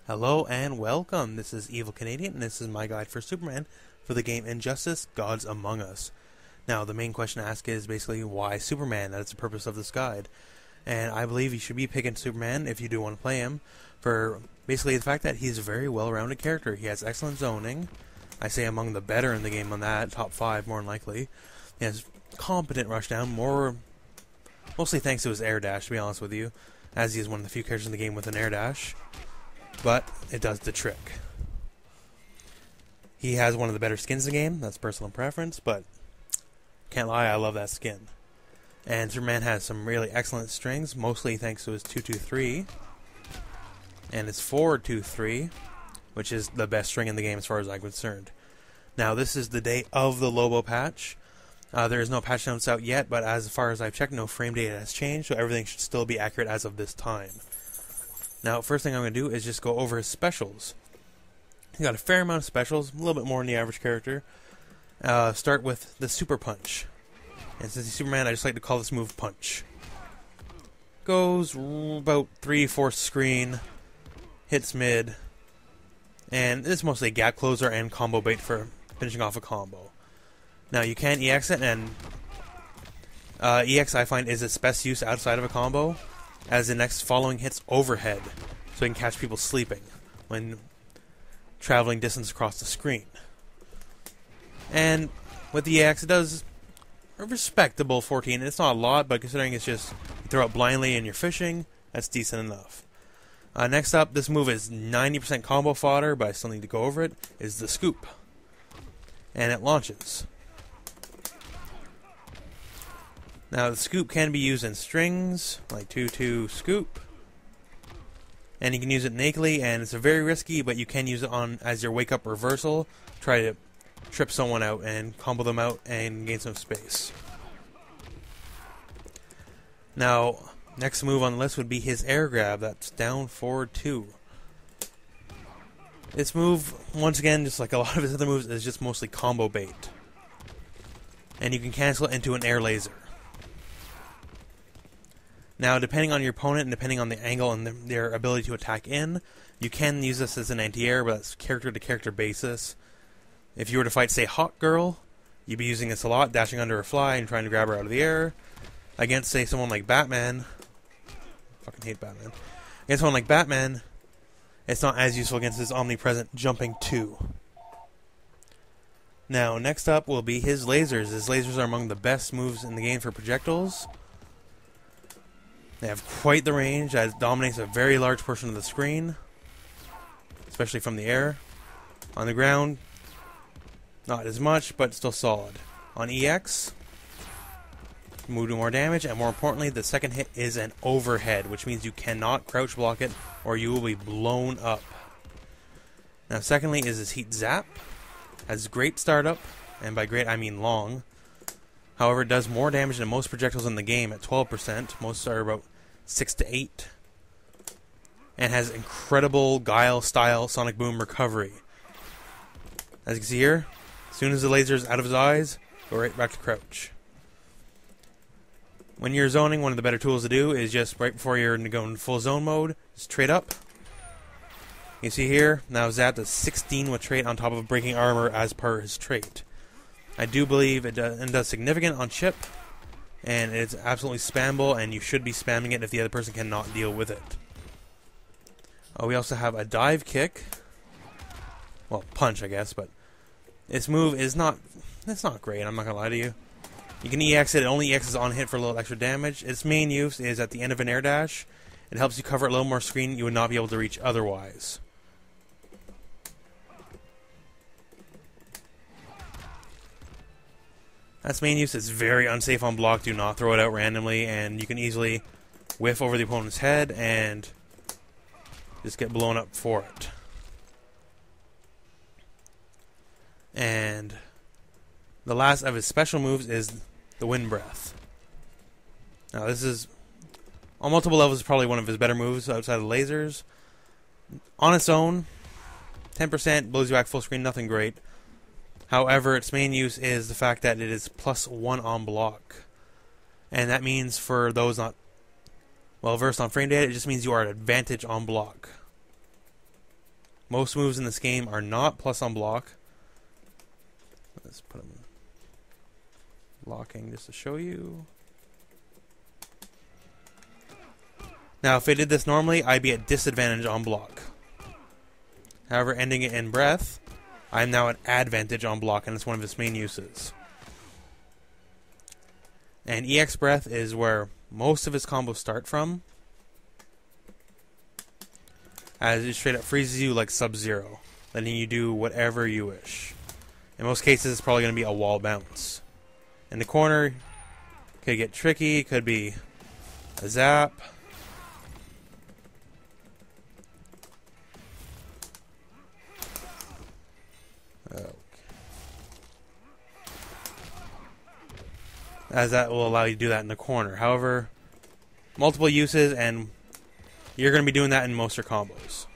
Hello and welcome. This is Evil Canadian, and this is my guide for Superman for the game Injustice: Gods Among Us. Now, the main question to ask is basically why Superman? That's the purpose of this guide. And I believe you should be picking Superman if you do want to play him for basically the fact that he's a very well-rounded character. He has excellent zoning. I say among the better in the game on that, top 5 more than likely. He has competent rushdown, mostly thanks to his air dash, to be honest with you, as he is one of the few characters in the game with an air dash. But it does the trick. He has one of the better skins in the game. That's personal preference, but can't lie, I love that skin. And Superman has some really excellent strings, mostly thanks to his 223 and his 423, which is the best string in the game as far as I'm concerned. Now, this is the day of the Lobo patch. There is no patch notes out yet, but as far as I've checked, no frame data has changed, so everything should still be accurate as of this time. Now, first thing I'm going to do is just go over his specials. He's got a fair amount of specials, a little bit more than the average character. Start with the Super Punch. And since he's Superman, I just like to call this move Punch. Goes about 3/4 screen, hits mid, and it's mostly a gap closer and combo bait for finishing off a combo. Now, you can EX it, and EX I find is its best use outside of a combo, as the next following hits overhead, so you can catch people sleeping when traveling distance across the screen. And with the EX, it does a respectable 14. It's not a lot, but considering it's just you throw it blindly and you're fishing, that's decent enough. Next up, this move is 90% combo fodder, but I still need to go over it, is the Scoop. And it launches. Now, the Scoop can be used in strings, like 2-2 Scoop. And you can use it nakedly, and it's very risky, but you can use it on as your wake-up reversal. Try to trip someone out and combo them out and gain some space. Now, next move on the list would be his air grab. That's down forward 2. This move, once again, just like a lot of his other moves, is just mostly combo bait. And you can cancel it into an air laser. Now, depending on your opponent and depending on the angle and their ability to attack in, you can use this as an anti-air, but that's character-to-character basis. If you were to fight, say, Hawk Girl, you'd be using this a lot, dashing under a fly and trying to grab her out of the air. Against, say, someone like Batman, fucking hate Batman. Against someone like Batman, it's not as useful against his omnipresent jumping 2. Now, next up will be his lasers. His lasers are among the best moves in the game for projectiles. They have quite the range that dominates a very large portion of the screen, especially from the air. On the ground, not as much, but still solid. On EX, move to more damage, and more importantly, the second hit is an overhead, which means you cannot crouch block it, or you will be blown up. Now, secondly is his Heat Zap. Has great startup, and by great I mean long. However, it does more damage than most projectiles in the game at 12%. Most are about 6 to 8. And has incredible Guile-style Sonic Boom recovery. As you can see here, as soon as the laser is out of his eyes, go right back to crouch. When you're zoning, one of the better tools to do is just right before you're going full zone mode, just trade up. You see here, now Zap does 16 with trait on top of breaking armor as per his trait. I do believe it does significant on chip, and it's absolutely spammable, and you should be spamming it if the other person cannot deal with it. We also have a dive kick. Well, punch, I guess, but this move is not, it's not great, I'm not going to lie to you. You can EX it only EXs on hit for a little extra damage. Its main use is at the end of an air dash. It helps you cover a little more screen you would not be able to reach otherwise. That's main use. It's very unsafe on block. Do not throw it out randomly, and you can easily whiff over the opponent's head and just get blown up for it. And the last of his special moves is the Wind Breath. Now, this is, on multiple levels, probably one of his better moves outside of lasers. On its own, 10% blows you back full screen, nothing great. However, its main use is the fact that it is +1 on block. And that means for those not well versed on frame data, it just means you are at advantage on block. Most moves in this game are not plus on block. Let's put them locking just to show you. Now, if I did this normally, I'd be at disadvantage on block. However, ending it in breath, I'm now at advantage on block, and it's one of its main uses. And EX breath is where most of his combos start from, as it straight up freezes you like Sub-Zero, letting you do whatever you wish. In most cases, it's probably going to be a wall bounce. In the corner, could get tricky, could be a zap. Okay. As that will allow you to do that in the corner. However, multiple uses, and you're going to be doing that in most of your combos.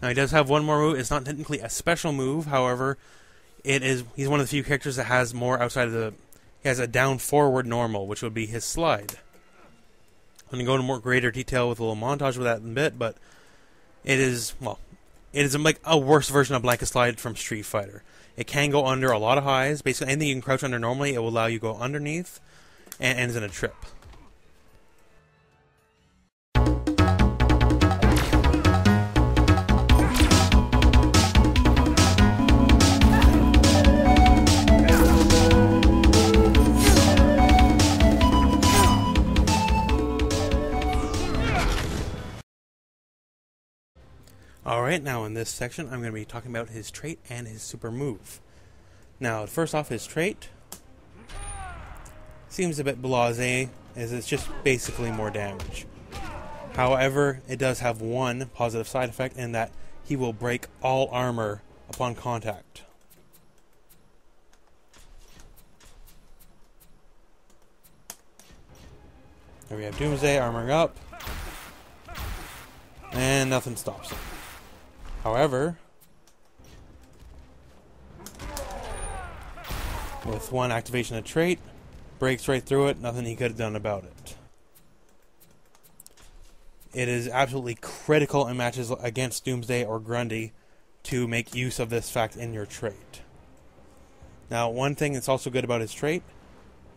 Now he does have one more move. It's not technically a special move, however, he's one of the few characters that has more outside of the... He has a down forward normal, which would be his slide. I'm going to go into more greater detail with a little montage with that in a bit, but it is, well, it is like a worse version of blanket slide from Street Fighter. It can go under a lot of highs. Basically, anything you can crouch under normally, it will allow you to go underneath, and ends in a trip. Alright, now in this section I'm going to be talking about his trait and his super move. Now, first off, his trait seems a bit blasé, as it's just basically more damage. However, it does have one positive side effect in that he will break all armor upon contact. Here we have Doomsday armoring up, and nothing stops him. However, with one activation of trait, breaks right through it, nothing he could have done about it. It is absolutely critical in matches against Doomsday or Grundy to make use of this fact in your trait. Now, one thing that's also good about his trait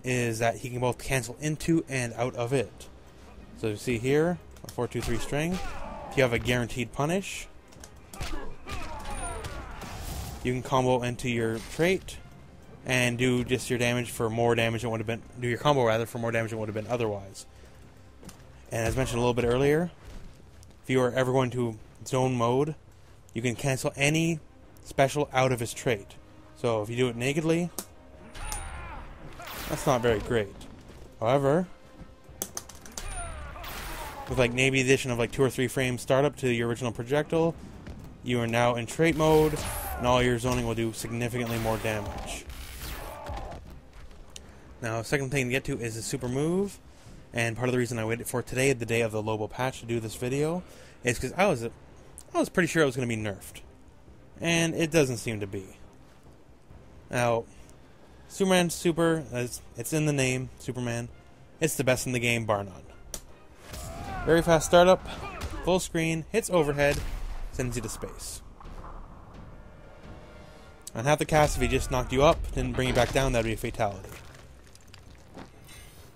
is that he can both cancel into and out of it. So you see here, a 4-2-3 string, if you have a guaranteed punish, you can combo into your trait and do just your damage for more damage than would have been, do your combo rather for more damage than would have been otherwise. And as mentioned a little bit earlier, if you are ever going to zone mode, you can cancel any special out of his trait. So if you do it nakedly, that's not very great. However, with like maybe the addition of like 2 or 3 frames startup to your original projectile, you are now in trait mode, and all your zoning will do significantly more damage. Now, second thing to get to is the super move, and part of the reason I waited for today, the day of the Lobo patch, to do this video, is because I was pretty sure it was going to be nerfed, and it doesn't seem to be. Now, Superman Super, it's in the name, Superman. It's the best in the game, bar none. Very fast startup, full screen, hits overhead, sends you to space. On half the cast, if he just knocked you up, didn't bring you back down, that would be a fatality.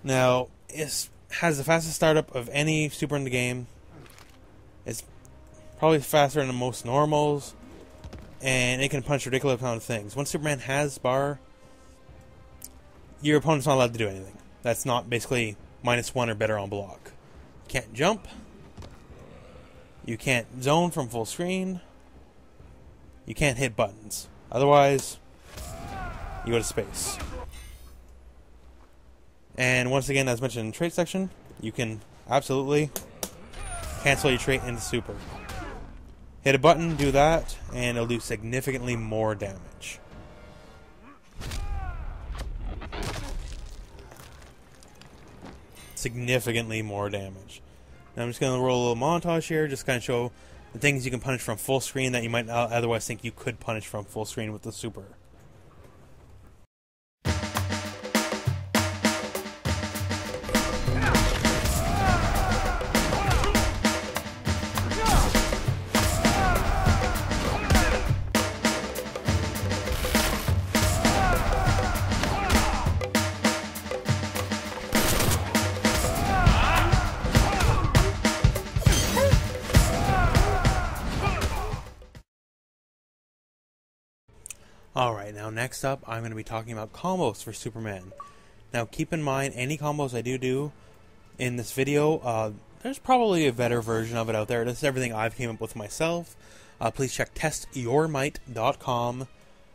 Now, it has the fastest startup of any super in the game. It's probably faster than most normals, and it can punch a ridiculous amount of things. Once Superman has bar, your opponent's not allowed to do anything. That's not basically -1 or better on block. You can't jump. You can't zone from full screen. You can't hit buttons. Otherwise, you go to space. And once again, as mentioned in the trait section, you can absolutely cancel your trait into super. Hit a button, do that, and it'll do significantly more damage. Significantly more damage. Now I'm just going to roll a little montage here, just kind of show the things you can punish from full screen that you might not otherwise think you could punish from full screen with the super. Alright, now next up, I'm going to be talking about combos for Superman. Now keep in mind, any combos I do in this video, there's probably a better version of it out there. This is everything I've came up with myself. Please check testyourmight.com,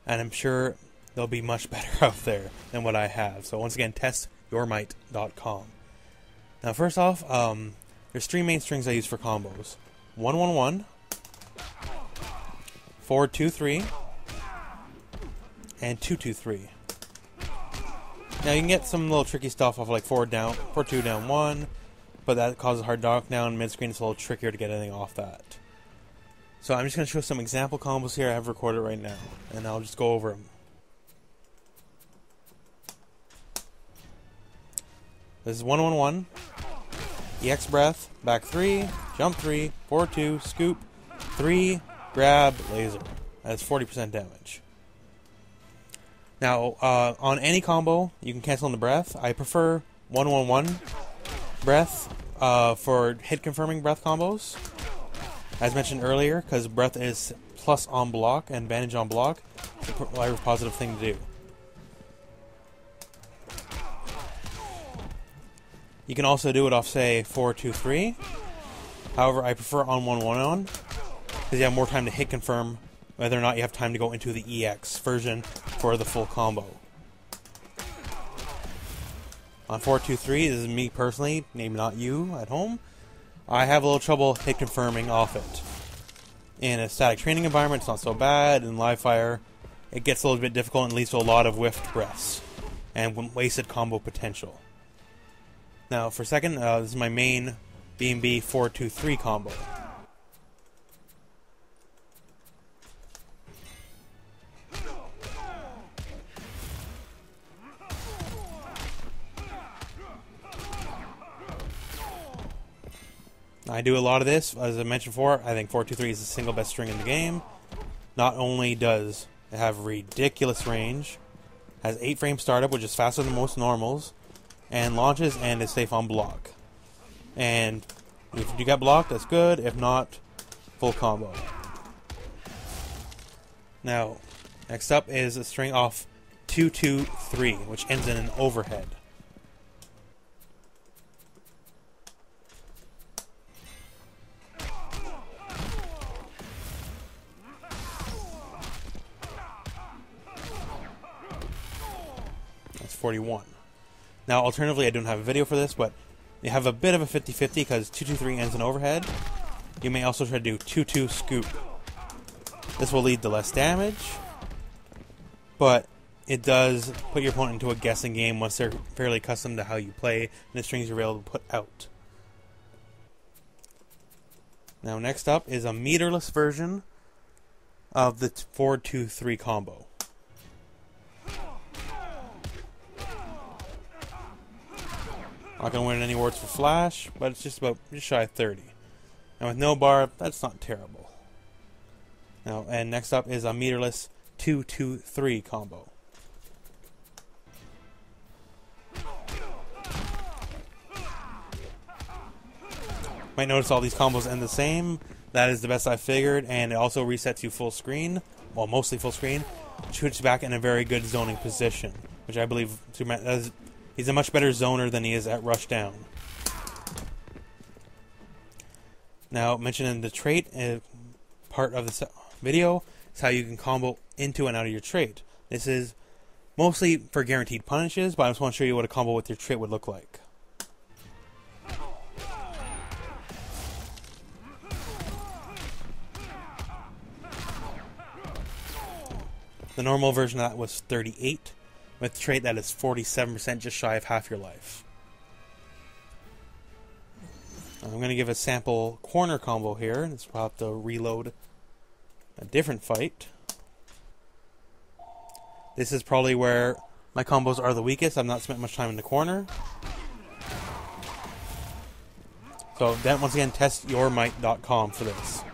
and I'm sure they'll be much better out there than what I have. So once again, testyourmight.com. Now first off, there's three main strings I use for combos. 1-1-1, 4-2-3, and 2-2-3. Now you can get some little tricky stuff off like 4-2 down 1, but that causes hard knockdown. Mid screen it's a little trickier to get anything off that. So I'm just going to show some example combos here I have recorded right now, and I'll just go over them. This is 1-1-1, EX breath, back 3, jump 3, 4-2, scoop, 3, grab, laser. That's 40% damage. Now, on any combo, you can cancel in the breath. I prefer 1-1-1 breath for hit confirming breath combos. As mentioned earlier, because breath is plus on block and advantage on block, it's a positive thing to do. You can also do it off, say, 4-2-3. However, I prefer on 1-1-1 because you have more time to hit confirm whether or not you have time to go into the EX version for the full combo. On 4-2-3, this is me personally, maybe not you at home. I have a little trouble hit confirming off it. In a static training environment, it's not so bad. In live fire, it gets a little bit difficult and leads to a lot of whiffed breaths and wasted combo potential. Now, for second, this is my main B&B 4-2-3 combo. I do a lot of this. As I mentioned before, I think 4-2-3 is the single best string in the game. Not only does it have ridiculous range, has 8 frame startup, which is faster than most normals, and launches and is safe on block. And if you get blocked, that's good. If not, full combo. Now, next up is a string off 2-2-3, which ends in an overhead. That's 41. Now, alternatively, I don't have a video for this, but you have a bit of a 50-50 because 2-2-3 ends in overhead. You may also try to do 2-2 scoop. This will lead to less damage, but it does put your opponent into a guessing game once they're fairly accustomed to how you play and the strings you're able to put out. Now, next up is a meterless version of the 4-2-3 combo. Not going to win any awards for Flash, but it's just shy of 30. And with no bar, that's not terrible. Now, and next up is a meterless 2-2-3 combo. Might notice all these combos end the same. That is the best I figured, and it also resets you full screen, well, mostly full screen, which puts you back in a very good zoning position, which I believe Superman does. He's a much better zoner than he is at rush down. Now, mentioned in the trait part of the video is how you can combo into and out of your trait. This is mostly for guaranteed punishes, but I just want to show you what a combo with your trait would look like. The normal version of that was 38. With a trait that is 47%, just shy of half your life. I'm going to give a sample corner combo here. This will have to reload a different fight. This is probably where my combos are the weakest. I've not spent much time in the corner. So then, once again, testyourmight.com for this.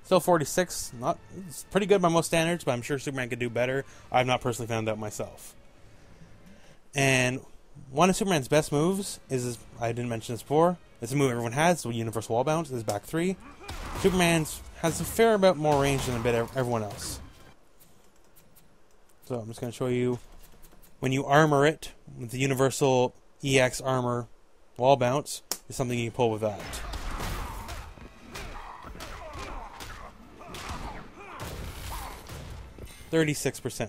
Still 46, it's pretty good by most standards, but I'm sure Superman could do better. I've not personally found out myself. And one of Superman's best moves I didn't mention this before, it's a move everyone has, so universal wall bounce, is back 3. Superman has a fair bit more range than a bit everyone else. So I'm just going to show you when you armor it with the universal EX armor wall bounce is something you can pull with that. %.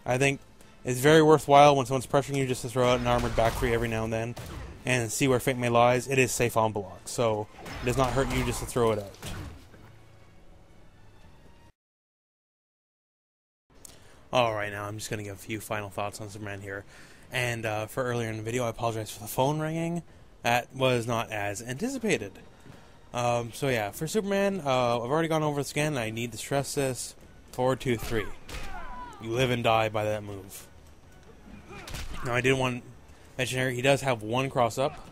I think it's very worthwhile when someone's pressuring you just to throw out an armored back three every now and then and see where fate may lies. It is safe on block, so it does not hurt you just to throw it out. Alright, now I'm just going to give a few final thoughts on Superman here. And for earlier in the video, I apologize for the phone ringing. That was not as anticipated. So yeah, for Superman, I've already gone over this again. I need to stress this. 4, 2, 3. You live and die by that move. Now I did want to mention here, he does have one cross up.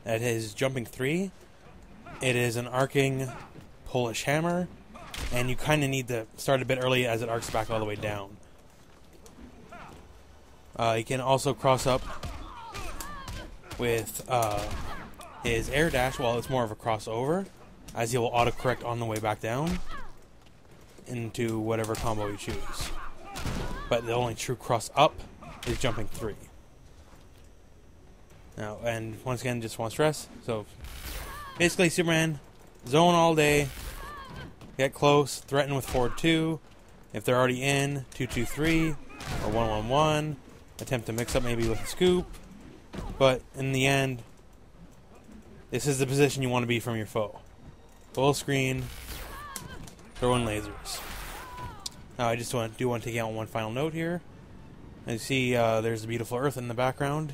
At his jumping 3. It is an arcing Polish hammer. And you kind of need to start a bit early as it arcs back all the way down. He can also cross up with his air dash. Well, it's more of a crossover, as he will autocorrect on the way back down into whatever combo you choose. But the only true cross up is jumping 3. Now, and once again, just want to stress, so basically Superman, zone all day, get close, threaten with forward 2, if they're already in, 2, 2, 3, or 1, 1, 1, attempt to mix up maybe with a scoop, but in the end, this is the position you want to be from your foe. Full screen, throw in lasers. Now I just do want to take out one final note here. As you see, there's the beautiful Earth in the background.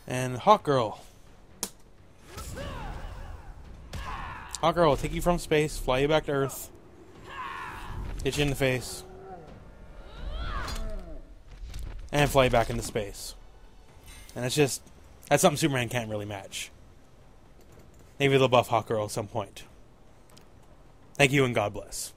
And Hawk Girl. Hawk Girl will take you from space, fly you back to Earth, hit you in the face, and fly you back into space. And that's something Superman can't really match. Maybe they'll buff Hawk Girl at some point. Thank you and God bless.